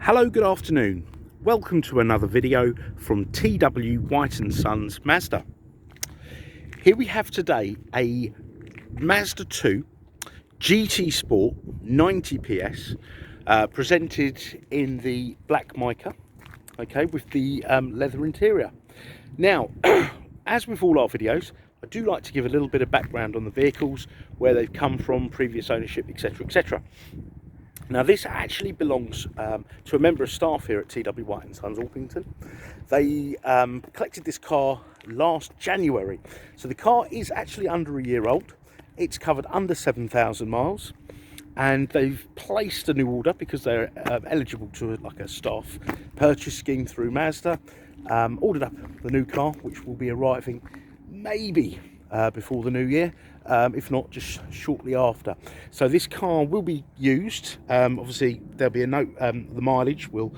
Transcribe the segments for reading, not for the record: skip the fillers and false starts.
Hello, good afternoon. Welcome to another video from TW White & Sons Mazda. Here we have today a Mazda2 GT Sport 90 PS presented in the black mica, okay, with the leather interior. Now, as with all our videos, I do like to give a little bit of background on the vehicles, where they've come from, previous ownership, etc, etc. Now, this actually belongs to a member of staff here at TW White & Sons Orpington. They collected this car last January. So the car is actually under a year old. It's covered under 7,000 miles. And they've placed a new order because they're eligible to like a staff purchase scheme through Mazda. Ordered up the new car, which will be arriving maybe before the new year, if not just shortly after. So this car will be used. Obviously there'll be a note, the mileage, we'll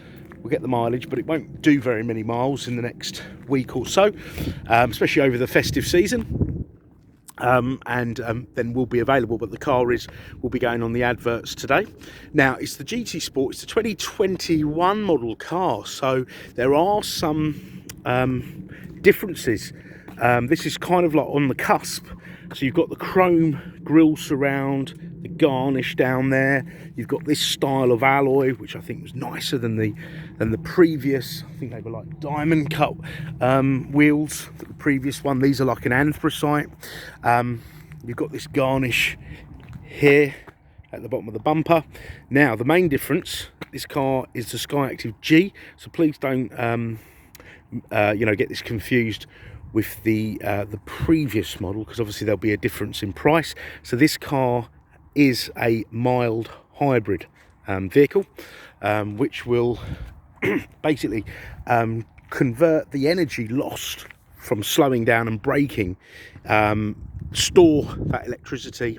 get the mileage, but it won't do very many miles in the next week or so, especially over the festive season. Then will be available, but the car will be going on the adverts today. Now, it's the GT Sport, it's the 2021 model car, so there are some differences. This is kind of like on the cusp. So you've got the chrome grille surround, the garnish down there. You've got this style of alloy, which I think was nicer than the previous. I think they were like diamond cut wheels. The previous one, these are like an anthracite. You've got this garnish here at the bottom of the bumper. Now, the main difference, this car is the SKYACTIV-G. So please don't get this confused with the previous model, because obviously there'll be a difference in price. So this car is a mild hybrid vehicle, which will basically convert the energy lost from slowing down and braking, store that electricity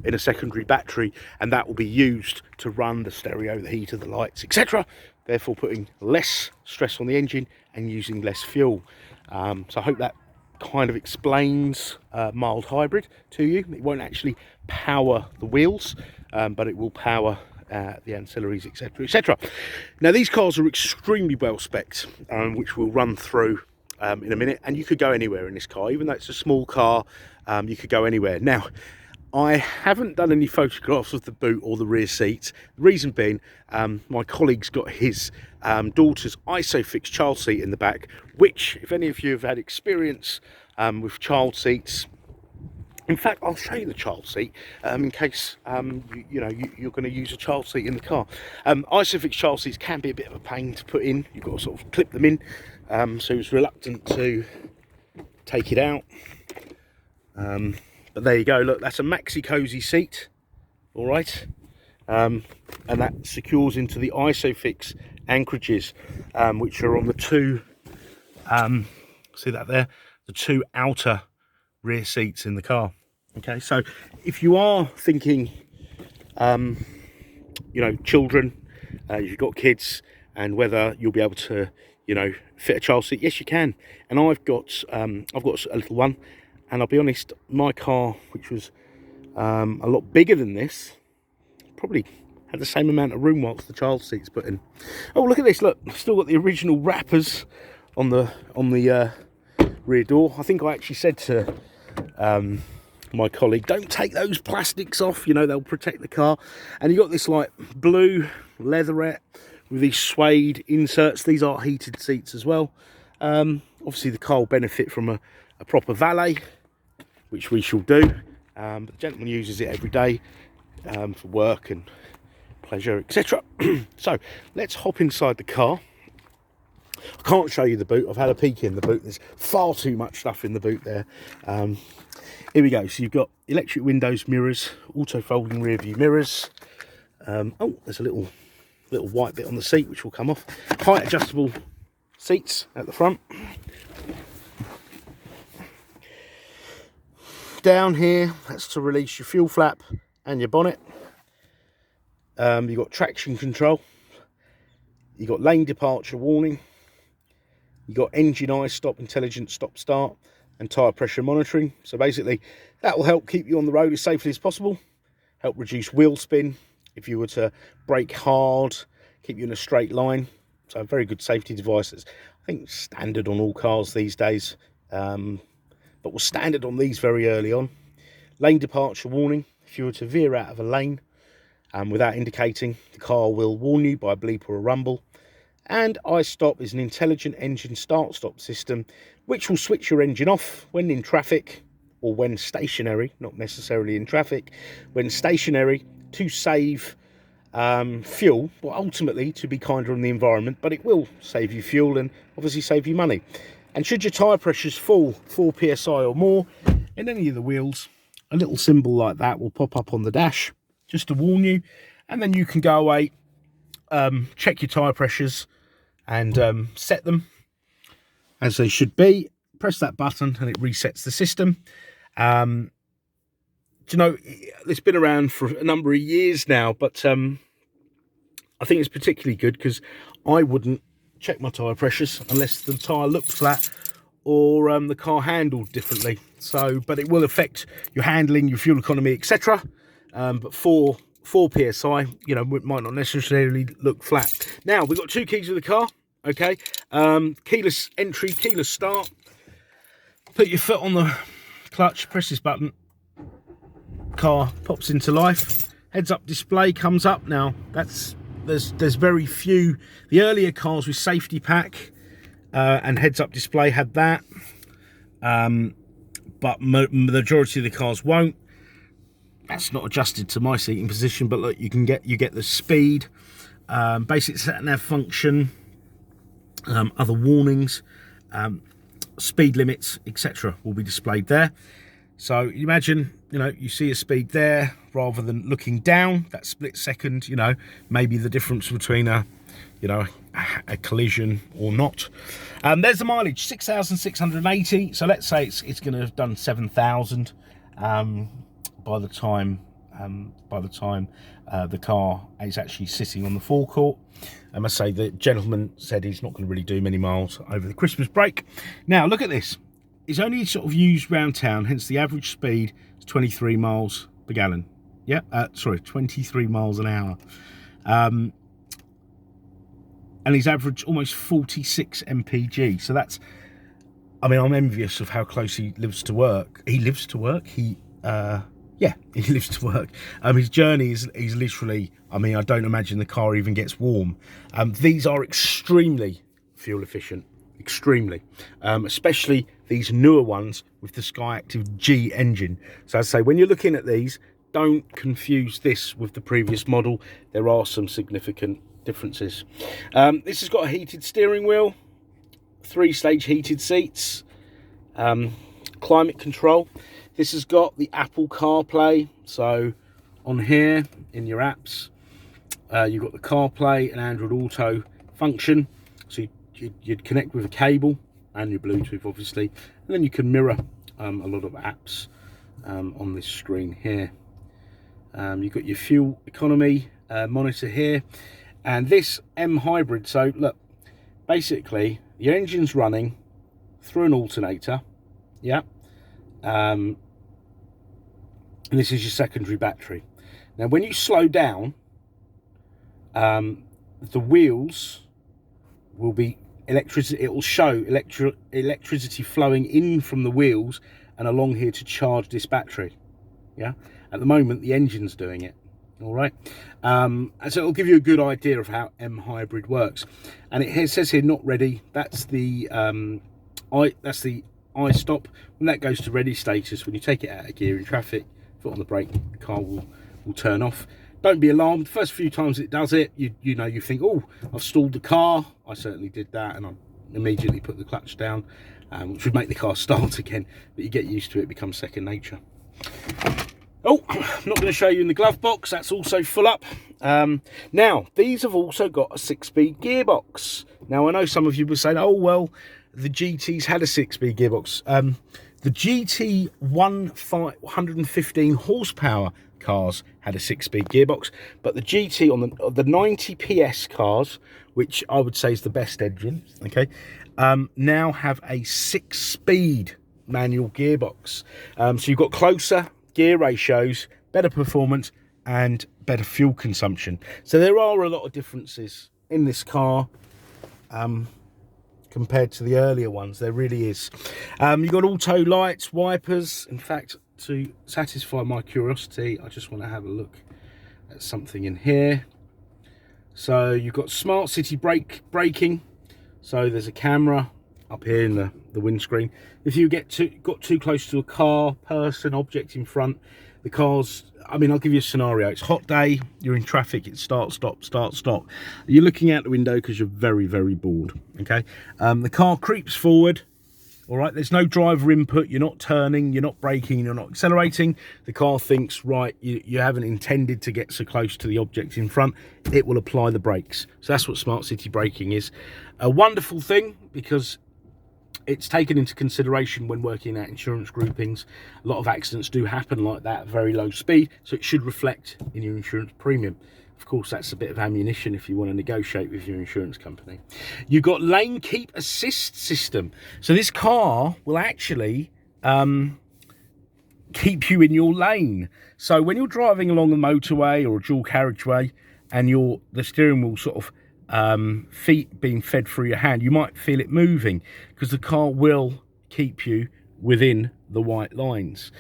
in a secondary battery, and that will be used to run the stereo, the heater, the lights, etc., therefore putting less stress on the engine and using less fuel. So I hope that kind of explains mild hybrid to you. It won't actually power the wheels, but it will power the ancillaries, etc, etc. Now, these cars are extremely well spec'd, which we'll run through in a minute, and you could go anywhere in this car. Even though it's a small car, you could go anywhere. Now, I haven't done any photographs of the boot or the rear seats. The reason being, my colleague's got his daughter's ISOFIX child seat in the back, which, if any of you have had experience with child seats, in fact, I'll show you the child seat in case you're going to use a child seat in the car. ISOFIX child seats can be a bit of a pain to put in. You've got to sort of clip them in, so he was reluctant to take it out. But there you go, look, that's a maxi cozy seat, all right, and that secures into the ISOFIX anchorages, which are on the two, see that there, the two outer rear seats in the car. Okay, so if you are thinking, children, you've got kids, and whether you'll be able to, fit a child seat, yes, you can. And I've got a little one. And I'll be honest, my car, which was a lot bigger than this, probably had the same amount of room whilst the child seat's put in. Oh, look at this! Look, I've still got the original wrappers on the rear door. I think I actually said to my colleague, "Don't take those plastics off. They'll protect the car." And you got this like blue leatherette with these suede inserts. These are heated seats as well. Obviously, the car will benefit from a proper valet, which we shall do, but the gentleman uses it every day for work and pleasure, etc. So let's hop inside the car. I can't show you the boot. I've had a peek in the boot. There's far too much stuff in the boot there. Here we go. So you've got electric windows, mirrors, auto folding rear view mirrors. Oh, there's a little white bit on the seat which will come off. Height adjustable seats at the front. Down here, that's to release your fuel flap and your bonnet. You've got traction control. You've got lane departure warning. You've got engine eye stop, intelligent stop start, and tyre pressure monitoring. So basically, that will help keep you on the road as safely as possible. Help reduce wheel spin if you were to brake hard, keep you in a straight line. So very good safety devices. I think standard on all cars these days, but was standard on these very early on. Lane departure warning. If you were to veer out of a lane without indicating, the car will warn you by a bleep or a rumble. And iStop is an intelligent engine start-stop system which will switch your engine off when in traffic, or when stationary, not necessarily in traffic, when stationary, to save fuel, well, ultimately to be kinder on the environment, but it will save you fuel and obviously save you money. And should your tyre pressures fall 4 psi or more in any of the wheels, a little symbol like that will pop up on the dash just to warn you, and then you can go away, check your tyre pressures and set them as they should be. Press that button and it resets the system. Do you know, it's been around for a number of years now, but I think it's particularly good because I wouldn't check my tyre pressures unless the tyre looked flat or the car handled differently. So, but it will affect your handling, your fuel economy, etc. But 4 psi, you know, it might not necessarily look flat. Now we've got 2 keys to the car. Okay, keyless entry, keyless start. Put your foot on the clutch, press this button. Car pops into life. Heads up display comes up. Now there's very few. The earlier cars with safety pack and heads up display had that, but the majority of the cars won't. That's not adjusted to my seating position, but look, you get the speed, basic sat nav function, other warnings, speed limits, etc. will be displayed there. So you imagine, you know, you see a speed there rather than looking down, that split second, you know, maybe the difference between a collision or not. There's the mileage, 6,680. So let's say it's going to have done 7,000 by the time the car is actually sitting on the forecourt. I must say the gentleman said he's not going to really do many miles over the Christmas break. Now look at this. It's only sort of used round town, hence the average speed is 23 miles per gallon. Yeah, sorry, 23 miles an hour. And he's averaged almost 46 mpg. So that's, I mean, I'm envious of how close he lives to work. He lives to work? Yeah, he lives to work. His journey is literally, I mean, I don't imagine the car even gets warm. These are extremely fuel efficient. Extremely, especially these newer ones with the SKYACTIV-G engine. So I'd say when you're looking at these, don't confuse this with the previous model. There are some significant differences. This has got a heated steering wheel, 3-stage heated seats, climate control. This has got the Apple CarPlay. So on here in your apps, you've got the CarPlay and Android Auto function. So you'd connect with a cable and your Bluetooth obviously, and then you can mirror a lot of apps on this screen here. You've got your fuel economy monitor here, and this M hybrid. So look, basically the engine's running through an alternator, yeah, and this is your secondary battery. Now when you slow down, the wheels will be electricity. It will show electricity flowing in from the wheels and along here to charge this battery. Yeah, at the moment the engine's doing it. All right, and so it'll give you a good idea of how M hybrid works. And it says here not ready. That's the iStop. When that goes to ready status, when you take it out of gear in traffic, foot on the brake, the car will turn off. Don't be alarmed. The first few times it does it, you know, you think, oh, I've stalled the car. I certainly did that, and I immediately put the clutch down, which would make the car start again. But you get used to it, it becomes second nature. Oh, I'm not going to show you in the glove box. That's also full up. Now, these have also got a 6-speed gearbox. Now, I know some of you were saying, oh, well, the GT's had a 6-speed gearbox. The GT 115 horsepower cars had a 6-speed gearbox, but the GT on the 90 PS cars, which I would say is the best engine, okay, now have a 6-speed manual gearbox. So you've got closer gear ratios, better performance, and better fuel consumption. So there are a lot of differences in this car compared to the earlier ones. There really is. You've got auto lights, wipers. In fact, to satisfy my curiosity, I just want to have a look at something in here. So you've got smart city braking. So there's a camera up here in the windscreen. If you got too close to a car, person, object in front, the car's, I mean, I'll give you a scenario. It's a hot day, you're in traffic, it's start, stop, start, stop. You're looking out the window because you're very, very bored, okay? The car creeps forward, all right? There's no driver input, you're not turning, you're not braking, you're not accelerating. The car thinks, right, you haven't intended to get so close to the object in front. It will apply the brakes. So that's what smart city braking is. A wonderful thing, because it's taken into consideration when working out insurance groupings. A lot of accidents do happen like that at very low speed, so it should reflect in your insurance premium. Of course, that's a bit of ammunition if you want to negotiate with your insurance company. You've got lane keep assist system. So this car will actually keep you in your lane. So when you're driving along a motorway or a dual carriageway and the steering wheel sort of feet being fed through your hand, you might feel it moving because the car will keep you within the white lines.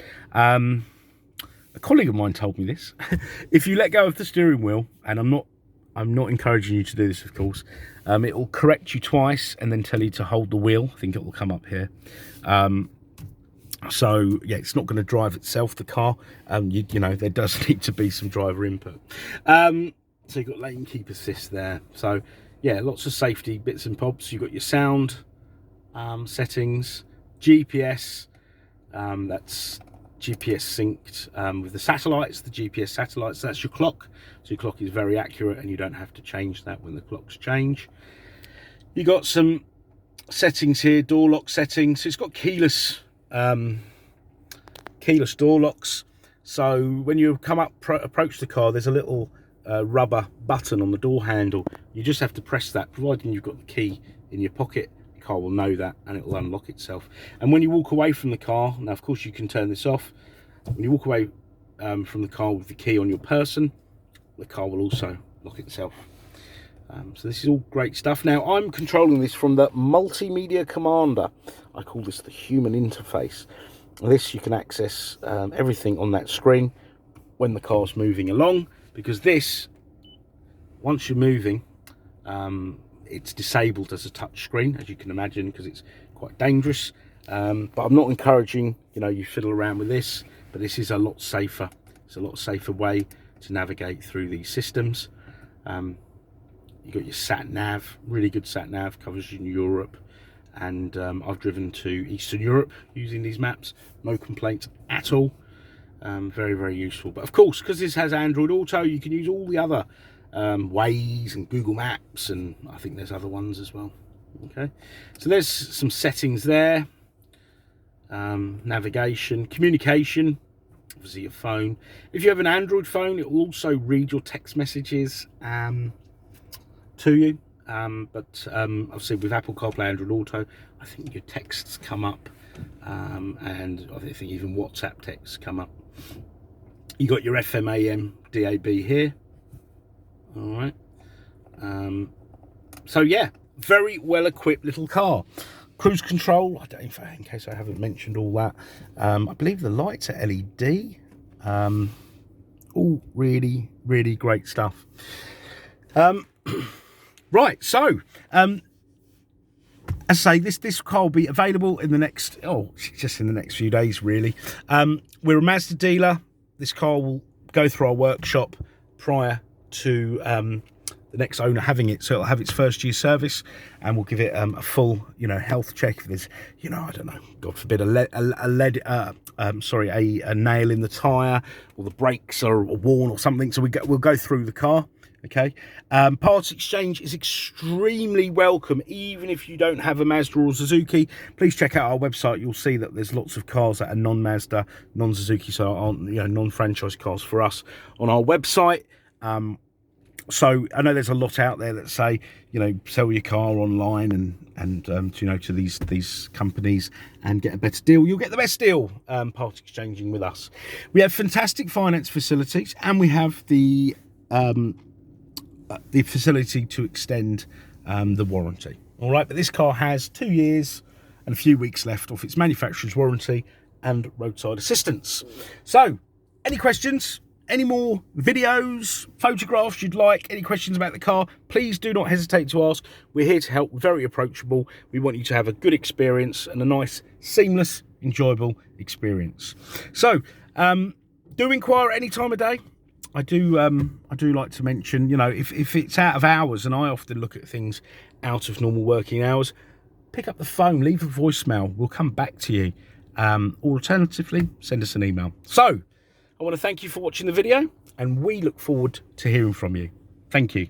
A colleague of mine told me this. If you let go of the steering wheel, and I'm not encouraging you to do this, of course, it will correct you twice and then tell you to hold the wheel. I think it will come up here. So yeah, it's not going to drive itself, the car. You know, there does need to be some driver input. So you've got lane keep assist there. So yeah, lots of safety bits and bobs. You've got your sound settings, GPS, that's GPS synced with the satellites, the GPS satellites. That's your clock. So your clock is very accurate and you don't have to change that when the clocks change. You got some settings here, door lock settings. So it's got keyless door locks. So when you come up, approach the car, there's a little rubber button on the door handle. You just have to press that, providing you've got the key in your pocket. The car will know that and it will unlock itself. And when you walk away from the car, now of course you can turn this off. When you walk away from the car with the key on your person, the car will also lock itself. So this is all great stuff. Now I'm controlling this from the Multimedia Commander. I call this the human interface. This, you can access everything on that screen when the car's moving along, because this, once you're moving, it's disabled as a touch screen, as you can imagine, because it's quite dangerous. But I'm not encouraging, you know, you fiddle around with this, but this is a lot safer. It's a lot safer way to navigate through these systems. You've got your sat nav, really good sat nav, covers you in Europe. And I've driven to Eastern Europe using these maps, no complaints at all. Very, very useful. But of course, because this has Android Auto, you can use all the other Waze and Google Maps, and I think there's other ones as well. Okay, so there's some settings there. Navigation, communication, obviously your phone. If you have an Android phone, it will also read your text messages to you. But obviously with Apple CarPlay, Android Auto, I think your texts come up, and I think even WhatsApp texts come up. You got your FM, AM, DAB here. All right. So yeah, very well equipped little car. Cruise control, I don't, in case I haven't mentioned all that. I believe the lights are LED. All really, really great stuff. Right, so as I say, this car will be available in the next, just in the next few days, really. We're a Mazda dealer. This car will go through our workshop prior to the next owner having it, so it'll have its first year service, and we'll give it a full, health check. If there's, I don't know, God forbid, a nail in the tyre, or the brakes are worn or something. So we'll go through the car. Okay, parts exchange is extremely welcome, even if you don't have a Mazda or Suzuki. Please check out our website. You'll see that there's lots of cars that are non-Mazda, non-Suzuki, so aren't non-franchise cars for us on our website. So I know there's a lot out there that say, sell your car online and to these companies and get a better deal. You'll get the best deal part exchanging with us. We have fantastic finance facilities, and we have the the facility to extend the warranty. All right, but this car has 2 years and a few weeks left off its manufacturer's warranty and roadside assistance. So, any questions? Any more videos, photographs you'd like, any questions about the car, please do not hesitate to ask. We're here to help, very approachable. We want you to have a good experience and a nice, seamless, enjoyable experience. So, do inquire any time of day. I do like to mention, you know, if it's out of hours, and I often look at things out of normal working hours, pick up the phone, leave a voicemail. We'll come back to you. Or alternatively, send us an email. So, I want to thank you for watching the video, and we look forward to hearing from you. Thank you.